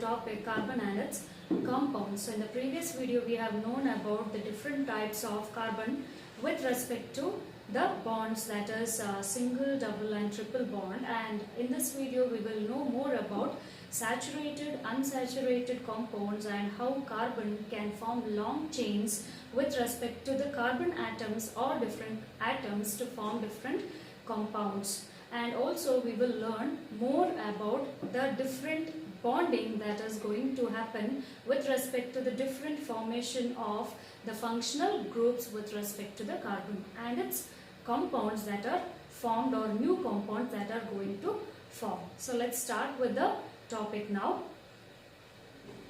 topic carbon and its compounds. So in the previous video we have known about the different types of carbon with respect to the bonds, that is single, double and triple bond, and in this video we will know more about saturated, unsaturated compounds and how carbon can form long chains with respect to the carbon atoms or different atoms to form different compounds. And also we will learn more about the different bonding that is going to happen with respect to the different formation of the functional groups with respect to the carbon and its compounds that are formed or new compounds that are going to form. So let's start with the topic now.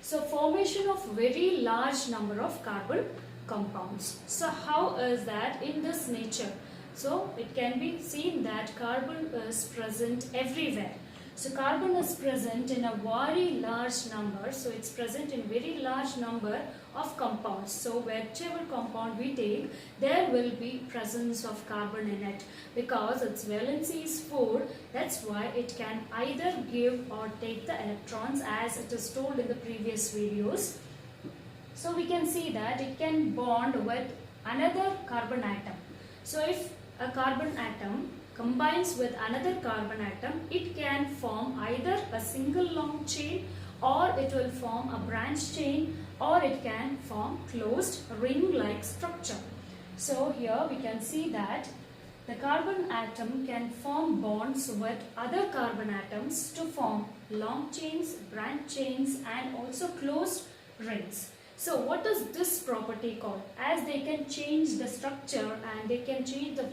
So formation of very large number of carbon compounds. So how is that in this nature? So it can be seen that carbon is present everywhere. So carbon is present in a very large number. So it's present in very large number of compounds. So whichever compound we take, there will be presence of carbon in it because its valency is 4. That's why it can either give or take the electrons, as it is told in the previous videos. So we can see that it can bond with another carbon atom. So if a carbon atom combines with another carbon atom, it can form either a single long chain, or it will form a branch chain, or it can form closed ring-like structure. So here we can see that the carbon atom can form bonds with other carbon atoms to form long chains, branch chains and also closed rings. So what is this property called? As they can change the structure and they can change the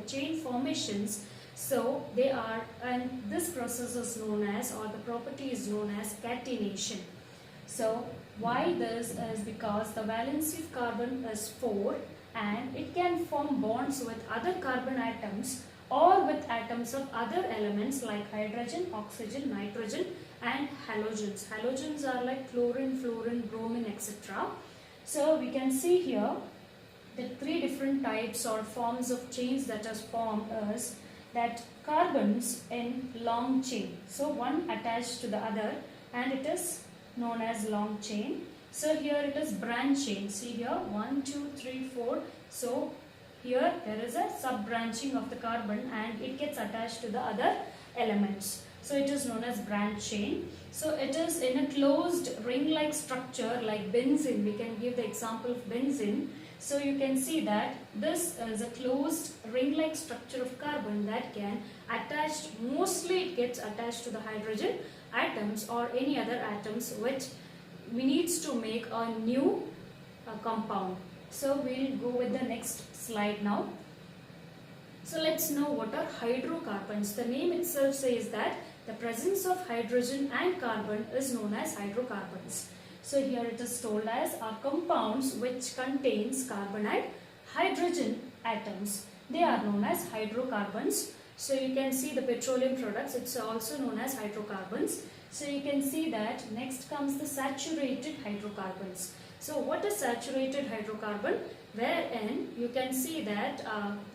chain formations, so they are, and this process is known as, or the property is known as catenation. So why this is because the valency of carbon is 4 and it can form bonds with other carbon atoms or with atoms of other elements like hydrogen, oxygen, nitrogen and halogens. Halogens are like chlorine, fluorine, bromine, etc. So we can see here the 3 different types or forms of chains that are formed is that carbons in long chain. So one attached to the other and it is known as long chain. So here it is branch chain. See here 1, 2, 3, 4. So here there is a sub-branching of the carbon and it gets attached to the other elements. So it is known as branch chain. So it is in a closed ring-like structure like benzene. We can give the example of benzene. So you can see that this is a closed ring-like structure of carbon that can attach, mostly it gets attached to the hydrogen atoms or any other atoms which we needs to make a new compound. So we'll go with the next slide now. So let's know what are hydrocarbons. The name itself says that the presence of hydrogen and carbon is known as hydrocarbons. So here it is told as are compounds which contains carbon and hydrogen atoms. They are known as hydrocarbons. So you can see the petroleum products, it's also known as hydrocarbons. So you can see that next comes the saturated hydrocarbons. So what is saturated hydrocarbon? Wherein you can see that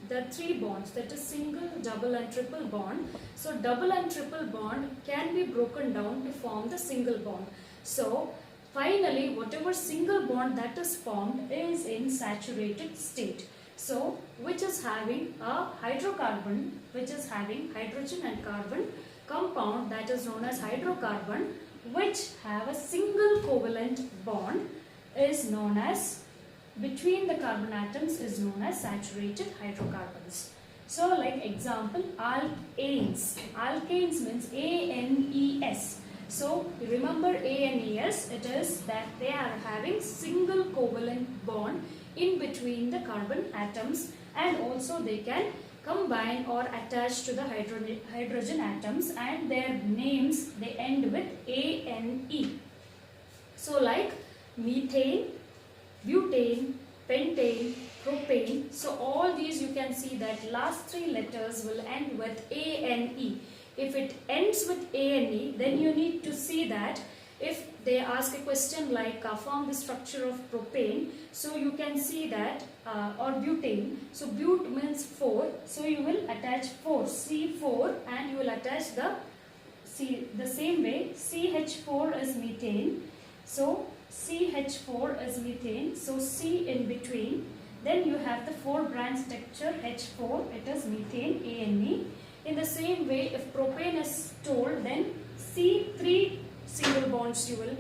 the 3 bonds, that is single, double and triple bond. So double and triple bond can be broken down to form the single bond. So finally whatever single bond that is formed is in saturated state. So which is having a hydrocarbon, which is having hydrogen and carbon compound, that is known as hydrocarbon, which have a single covalent bond is known as, between the carbon atoms is known as saturated hydrocarbons. So like example, alkanes. Alkanes means ANES. So remember ANES, it is that they are having single covalent bond in between the carbon atoms and also they can combine or attach to the hydrogen atoms and their names they end with ANE. So like methane, butane, pentane, propane. So all these you can see that last 3 letters will end with ANE. If it ends with ANE, then you need to see that if they ask a question like form the structure of propane, so you can see that or butane. So but means 4, so you will attach 4, C4 and you will attach the see the same way, CH4 is methane. So CH4 is methane. So C in between. Then you have the 4 branch structure H4. It is methane, ANE. In the same way, if propane is told, then C3 single bonds you will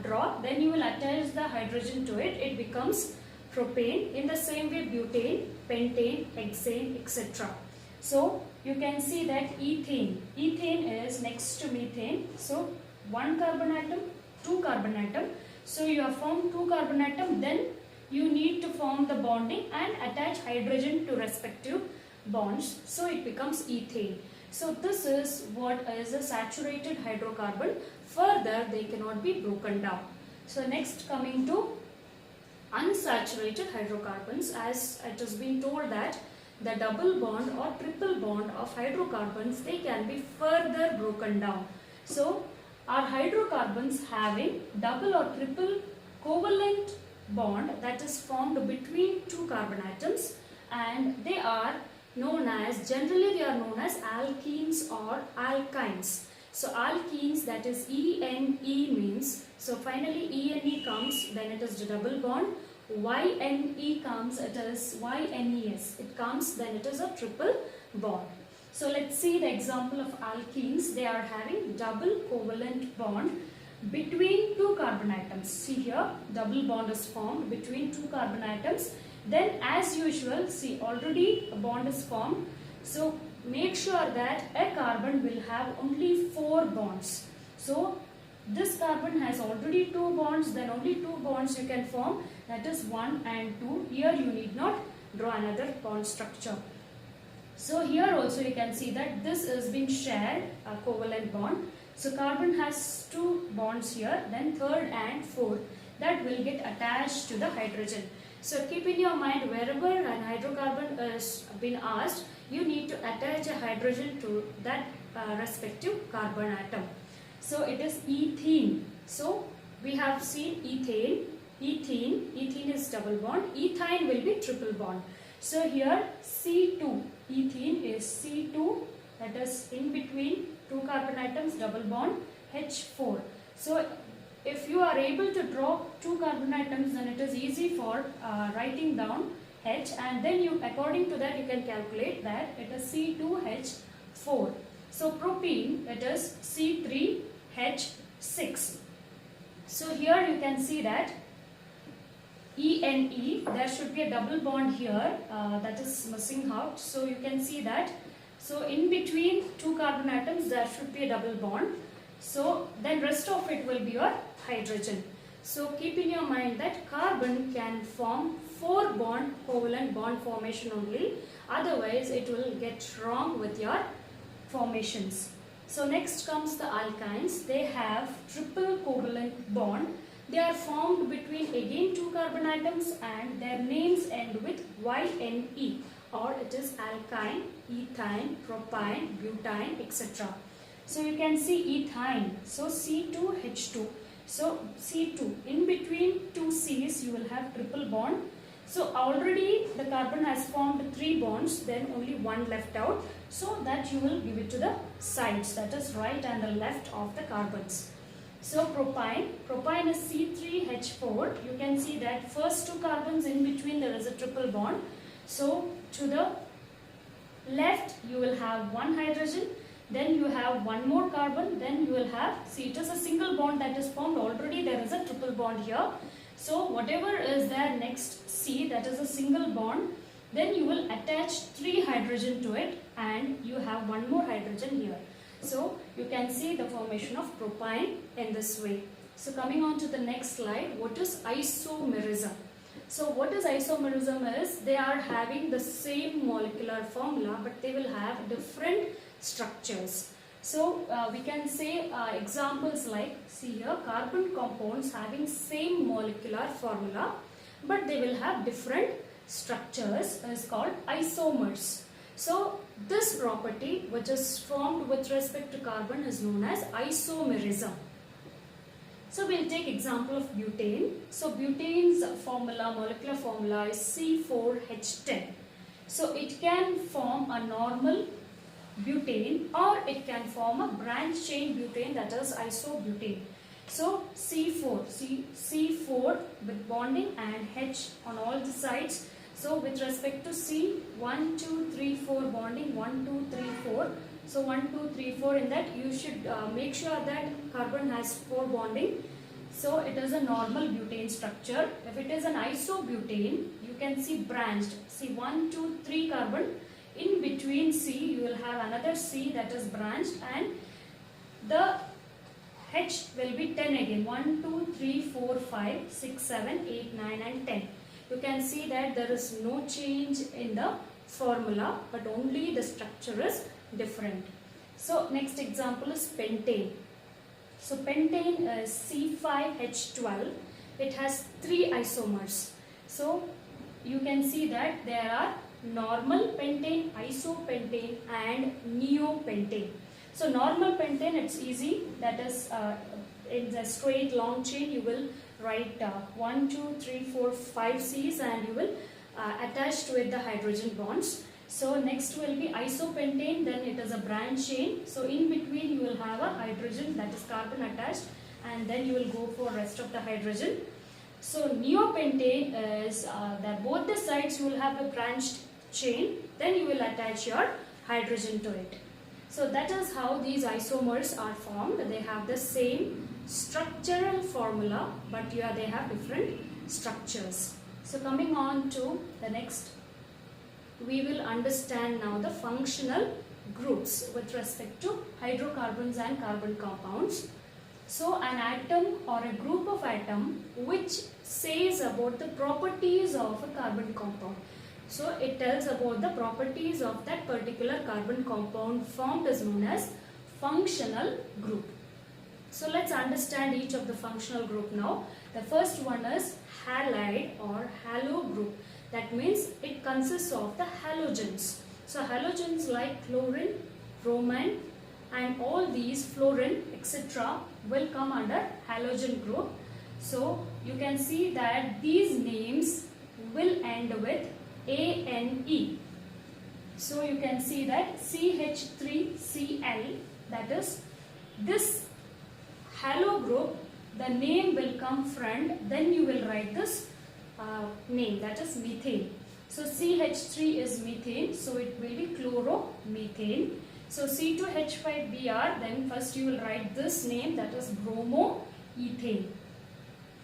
draw. Then you will attach the hydrogen to it. It becomes propane. In the same way, butane, pentane, hexane, etc. So you can see that ethane. Ethane is next to methane. So 1 carbon atom, 2 carbon atom. So you have formed 2 carbon atom. Then you need to form the bonding and attach hydrogen to respective bonds. So it becomes ethane. So this is what is a saturated hydrocarbon. Further, they cannot be broken down. So next, coming to unsaturated hydrocarbons, as it has been told that the double bond or triple bond of hydrocarbons, they can be further broken down. So are hydrocarbons having double or triple covalent bond that is formed between 2 carbon atoms, and they are known as, generally they are known as alkenes or alkynes. So alkenes, that is ENE means, so finally ENE comes, then it is the double bond. YNE comes, it is YNES. It comes, then it is a triple bond. So let's see the example of alkenes. They are having double covalent bond between 2 carbon atoms. See here, double bond is formed between 2 carbon atoms. Then as usual, see already a bond is formed. So make sure that a carbon will have only 4 bonds. So this carbon has already 2 bonds, then only 2 bonds you can form, that is 1 and 2. Here you need not draw another bond structure. So here also you can see that this is being shared, a covalent bond. So carbon has 2 bonds here, then 3rd and 4th, that will get attached to the hydrogen. So keep in your mind, wherever an hydrocarbon is been asked, you need to attach a hydrogen to that respective carbon atom. So it is ethene. So we have seen ethane, ethene is double bond, ethyne will be triple bond. So here C2, ethene is C2, that is in between 2 carbon atoms, double bond, H4. So if you are able to draw 2 carbon atoms, then it is easy for writing down H, and then you, according to that, you can calculate that it is C2H4. So propene, it is C3H6. So here you can see that ENE, there should be a double bond here, that is missing out. So you can see that. So in between 2 carbon atoms, there should be a double bond. So then rest of it will be your hydrogen. So keep in your mind that carbon can form 4 bond covalent bond formation only. Otherwise it will get wrong with your formations. So next comes the alkynes. They have triple covalent bond. They are formed between again 2 carbon atoms, and their names end with YNE, or it is alkyne, ethyne, propyne, butane, etc. So you can see ethyne, so C2H2. So C2, in between 2 C's you will have triple bond. So already the carbon has formed 3 bonds, then only 1 left out. So that you will give it to the sides, that is right and the left of the carbons. So propyne is C3H4. You can see that first 2 carbons, in between there is a triple bond. So to the left you will have 1 hydrogen, then you have 1 more carbon, then you will have, see it is a single bond that is formed, already there is a triple bond here. So whatever is there next C, that is a single bond, then you will attach 3 hydrogen to it, and you have 1 more hydrogen here. So you can see the formation of propyne in this way. So coming on to the next slide, what is isomerism? So what is isomerism is, they are having the same molecular formula, but they will have different structures. So we can say examples like, see here, carbon compounds having same molecular formula, but they will have different structures, is called isomers. So this property, which is formed with respect to carbon, is known as isomerism. So we'll take example of butane. So butane's formula, molecular formula is C4H10. So it can form a normal butane, or it can form a branch chain butane, that is isobutane. So C4 with bonding and H on all the sides. So with respect to C, 1, 2, 3, 4 bonding, 1, 2, 3, 4. So 1, 2, 3, 4, in that you should make sure that carbon has 4 bonding. So it is a normal butane structure. If it is an isobutane, you can see branched. See 1, 2, 3 carbon. In between C, you will have another C that is branched, and the H will be 10 again. 1, 2, 3, 4, 5, 6, 7, 8, 9 and 10. You can see that there is no change in the formula, but only the structure is different. So next example is pentane. So pentane is C5H12. It has 3 isomers. So you can see that there are normal pentane, isopentane and neopentane. So normal pentane, it's easy. That is in the straight long chain you will write 1, 2, 3, 4, 5 C's, and you will attach to it the hydrogen bonds. So next will be isopentane, then it is a branch chain. So in between you will have a hydrogen, that is carbon attached, and then you will go for rest of the hydrogen. So neopentane is that both the sides you will have a branched chain, then you will attach your hydrogen to it. So that is how these isomers are formed. They have the same structural formula, but here they have different structures. So coming on to the next, we will understand now the functional groups with respect to hydrocarbons and carbon compounds. So an atom or a group of atom which says about the properties of a carbon compound. So it tells about the properties of that particular carbon compound formed is known as functional group. So let's understand each of the functional group now. The first one is halide or halo group. That means it consists of the halogens. So halogens like chlorine, bromine and all these, fluorine, etc. will come under halogen group. So you can see that these names will end with ANE. So you can see that CH3Cl, that is this halo group, the name will come front, then you will write this name, that is methane. So CH3 is methane, so it will be chloromethane. So C2H5Br, then first you will write this name, that is bromoethane.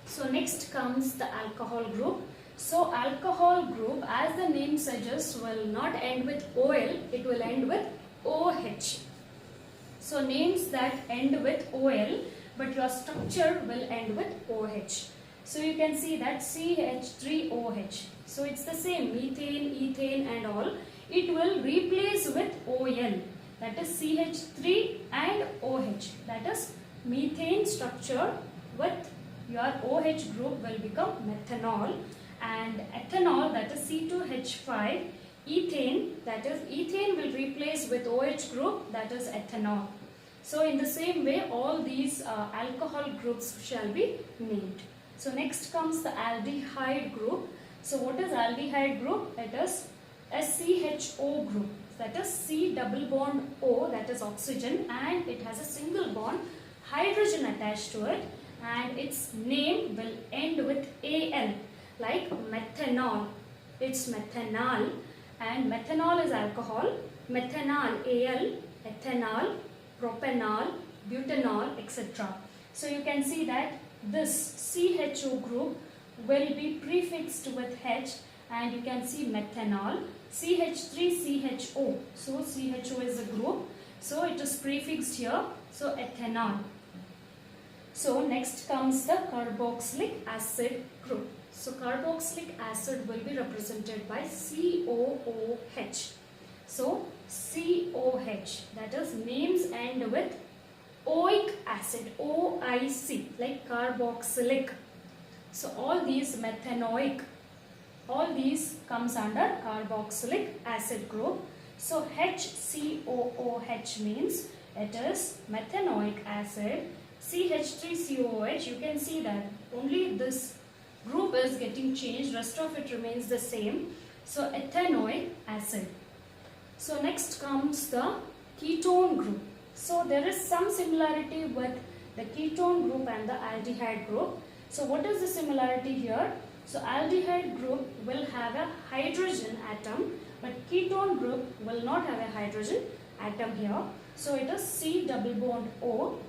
So next comes the alcohol group. So alcohol group, as the name suggests, will not end with OL, it will end with OH. So names that end with OL, but your structure will end with OH. So you can see that CH3OH. So it's the same, methane, ethane and all. It will replace with OL, that is CH3 and OH. That is methane structure with your OH group will become methanol, and ethanol, that is C2H5, ethane, that is ethane will replace with OH group, that is ethanol. So in the same way all these alcohol groups shall be named. So next comes the aldehyde group. So what is aldehyde group? It is a CHO group, that is C double bond O, that is oxygen, and it has a single bond hydrogen attached to it, and its name will end with AL, like methanol. It's methanol, and methanol is alcohol, methanol Al, ethanol, propanol, butanol, etc. So you can see that this CHO group will be prefixed with H, and you can see methanol, CH3CHO. So CHO is a group, so it is prefixed here, so ethanol. So next comes the carboxylic acid group. So carboxylic acid will be represented by COOH. So COH, that is names end with oic acid, OIC, like carboxylic. So all these methanoic, all these comes under carboxylic acid group. So HCOOH means it is methanoic acid. CH3COOH, you can see that only this group is getting changed, rest of it remains the same. So ethanoic acid. So next comes the ketone group. So there is some similarity with the ketone group and the aldehyde group. So what is the similarity here? So aldehyde group will have a hydrogen atom, but ketone group will not have a hydrogen atom here. So it is C double bond O,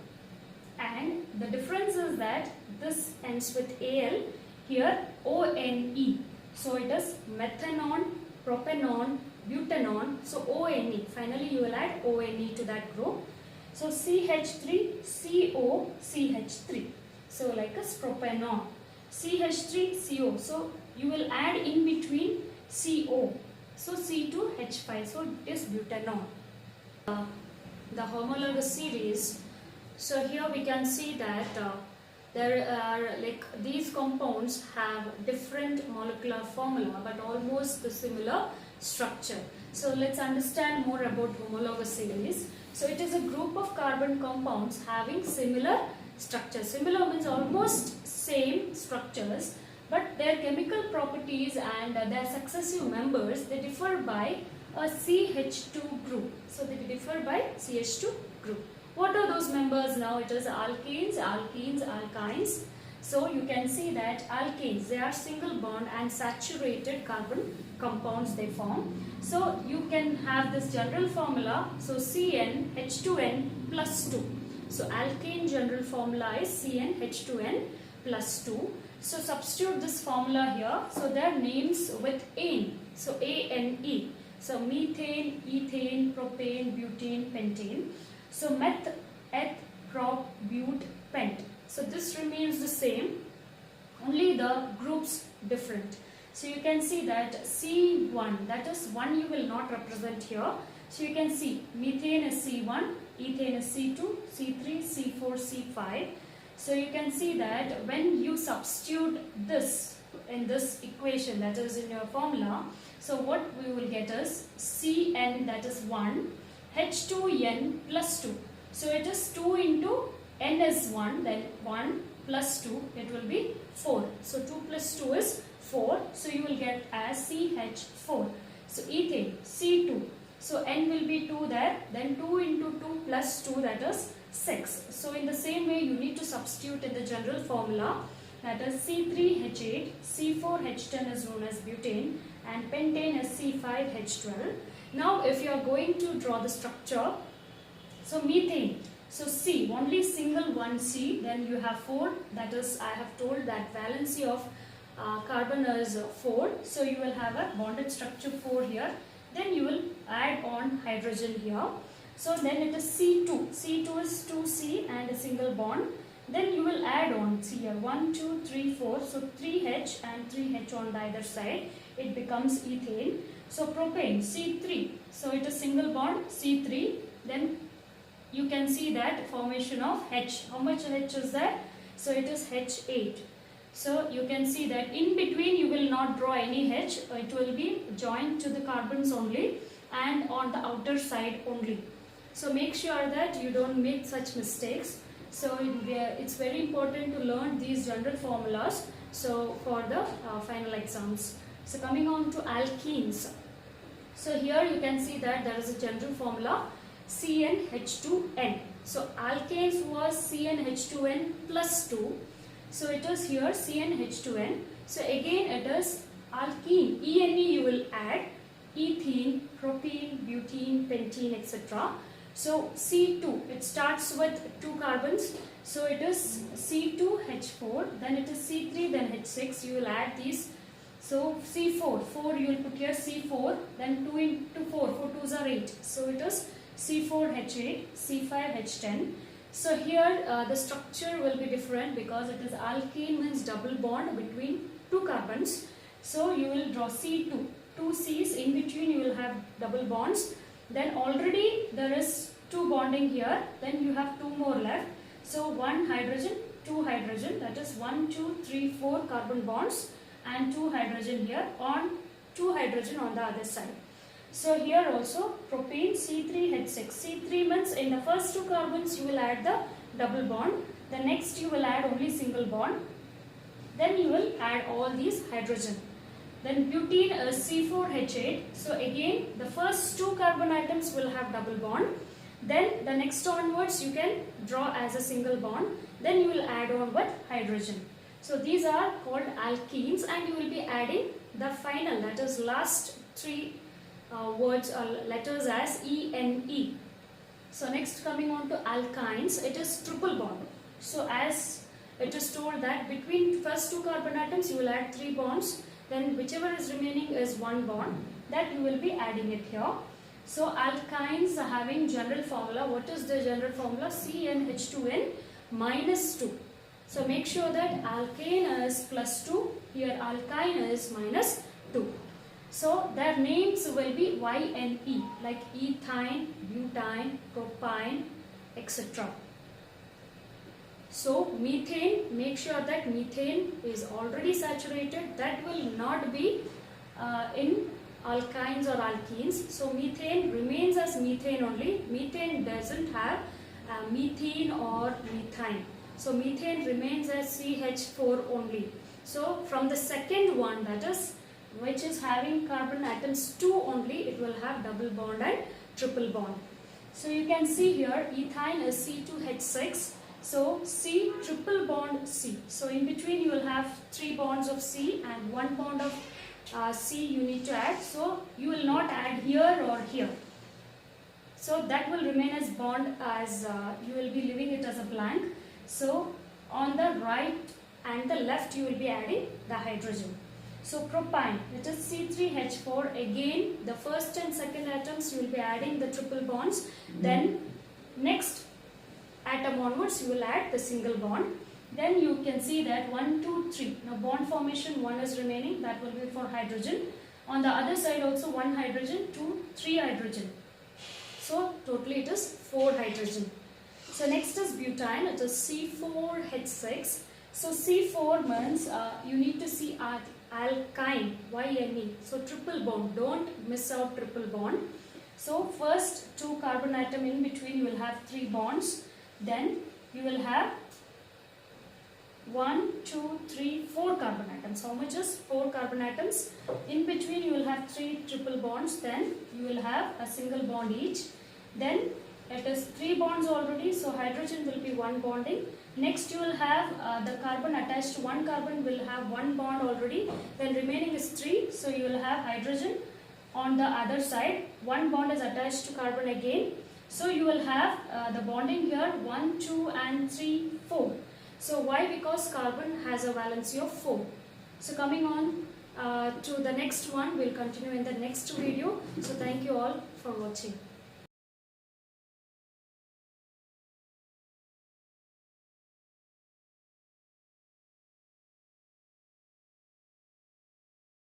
and the difference is that this ends with Al, here ONE. So it is methanol, propanol, butanol. So ONE. Finally you will add ONE to that group. So CH3, CO, CH3. So like a propanol. CH3, CO. So you will add in between CO. So C2H5. So it is butanol. The homologous series. So here we can see that there are like these compounds have different molecular formula but almost the similar structure. So let's understand more about homologous series. So it is a group of carbon compounds having similar structure. Similar means almost same structures, but their chemical properties and their successive members, they differ by a CH2 group. So they differ by CH2 group. What are those members now? It is alkanes, alkenes, alkynes. So you can see that alkanes, they are single bond and saturated carbon compounds they form. So you can have this general formula. So CnH2n plus 2. So alkane general formula is CnH2n plus 2. So substitute this formula here. So their names with ane. So ANE. So methane, ethane, propane, butane, pentane. So meth, eth, prop, but, pent. So this remains the same, only the groups different. So you can see that C1, that is 1 you will not represent here. So you can see methane is C1, ethane is C2, C3, C4, C5. So you can see that when you substitute this in this equation, that is in your formula, so what we will get is Cn, that is 1, H2n plus 2. So it is 2 into n is 1, then 1 plus 2, it will be 4. So 2 plus 2 is 4. So you will get as CH4. So ethane, C2. So n will be 2 there, then 2 into 2 plus 2, that is 6. So in the same way you need to substitute in the general formula, that is C3H8, C4H10 is known as butane, and pentane is C5H12. Now if you are going to draw the structure, so methane, so C, only single one C, then you have 4, that is I have told that valency of carbon is 4, so you will have a bonded structure 4 here, then you will add on hydrogen here. So then it is C2, C2 is 2C and a single bond, then you will add on C here 1, 2, 3, 4, so 3H and 3H on the either side, it becomes ethane. So propane, C3, so it is single bond C3, then you can see that formation of H. How much H is there? So it is H8. So you can see that in between you will not draw any H, it will be joined to the carbons only and on the outer side only. So make sure that you don't make such mistakes. So it's very important to learn these general formulas so for the final exams. So coming on to alkenes. So here you can see that there is a general formula CnH2n. So alkanes was CnH2n plus 2. So it is here CnH2n. So again it is alkene. Ene you will add ethene, propene, butene, pentene, etc. So C2, it starts with 2 carbons. So it is C2H4, then it is C3, then H6. You will add these. So C4, 4 you will put here C4, then 2 into 4, 4 2s are 8. So it is C4H8, C5H10. So here the structure will be different because it is alkene means double bond between 2 carbons. So you will draw C2, 2 C's, in between you will have double bonds. Then already there is 2 bonding here, then you have 2 more left. So 1 hydrogen, 2 hydrogen, that is 1, 2, 3, 4 carbon bonds and 2 hydrogen here, on 2 hydrogen on the other side. So here also propane C3H6. C3 means in the first 2 carbons you will add the double bond, the next you will add only single bond, then you will add all these hydrogen. Then butene is C4H8. So again the first 2 carbon atoms will have double bond Then the next onwards you can draw as a single bond. Then you will add on with hydrogen. So these are called alkenes, and you will be adding the final, that is last three words or letters as ENE. So next, coming on to alkynes, it is triple bond. So as it is told that between first two carbon atoms you will add 3 bonds, then whichever is remaining is 1 bond, that you will be adding it here. So alkynes are having general formula. What is the general formula? CnH2n minus 2. So make sure that alkane is plus 2, here alkyne is minus 2. So their names will be YNE, like ethyne, butane, propyne, etc. So methane, make sure that methane is already saturated. That will not be in alkynes or alkenes. So methane remains as methane only. Methane doesn't have methene or methine. So methane remains as CH4 only. So from the second one, that is which is having carbon atoms 2 only, it will have double bond and triple bond. So you can see here ethyne is C2H6. So C triple bond C. So in between you will have 3 bonds of C and 1 bond of C you need to add. So you will not add here or here. So that will remain as bond, as you will be leaving it as a blank. So on the right and the left you will be adding the hydrogen. So propyne, it is C3H4. Again the first and second atoms you will be adding the triple bonds. Then next atom onwards you will add the single bond. Then you can see that 1, 2, 3. Now bond formation 1 is remaining, that will be for hydrogen. On the other side also 1 hydrogen, 2, 3 hydrogen. So totally it is 4 hydrogen. So next is butane, it is C4H6. So C4 means you need to see alkyne, YNE. So triple bond, don't miss out triple bond. So first 2 carbon atom, in between you will have 3 bonds. Then you will have 1, 2, 3, 4 carbon atoms. How much is 4 carbon atoms? In between you will have 3 triple bonds. Then you will have a single bond each. Then it is 3 bonds already, so hydrogen will be 1 bonding. Next you will have the carbon attached to 1 carbon will have 1 bond already. Then remaining is 3, so you will have hydrogen on the other side. 1 bond is attached to carbon again. So you will have the bonding here 1, 2 and 3, 4. So why? Because carbon has a valency of 4. So coming on to the next one, we'll continue in the next video. So thank you all for watching.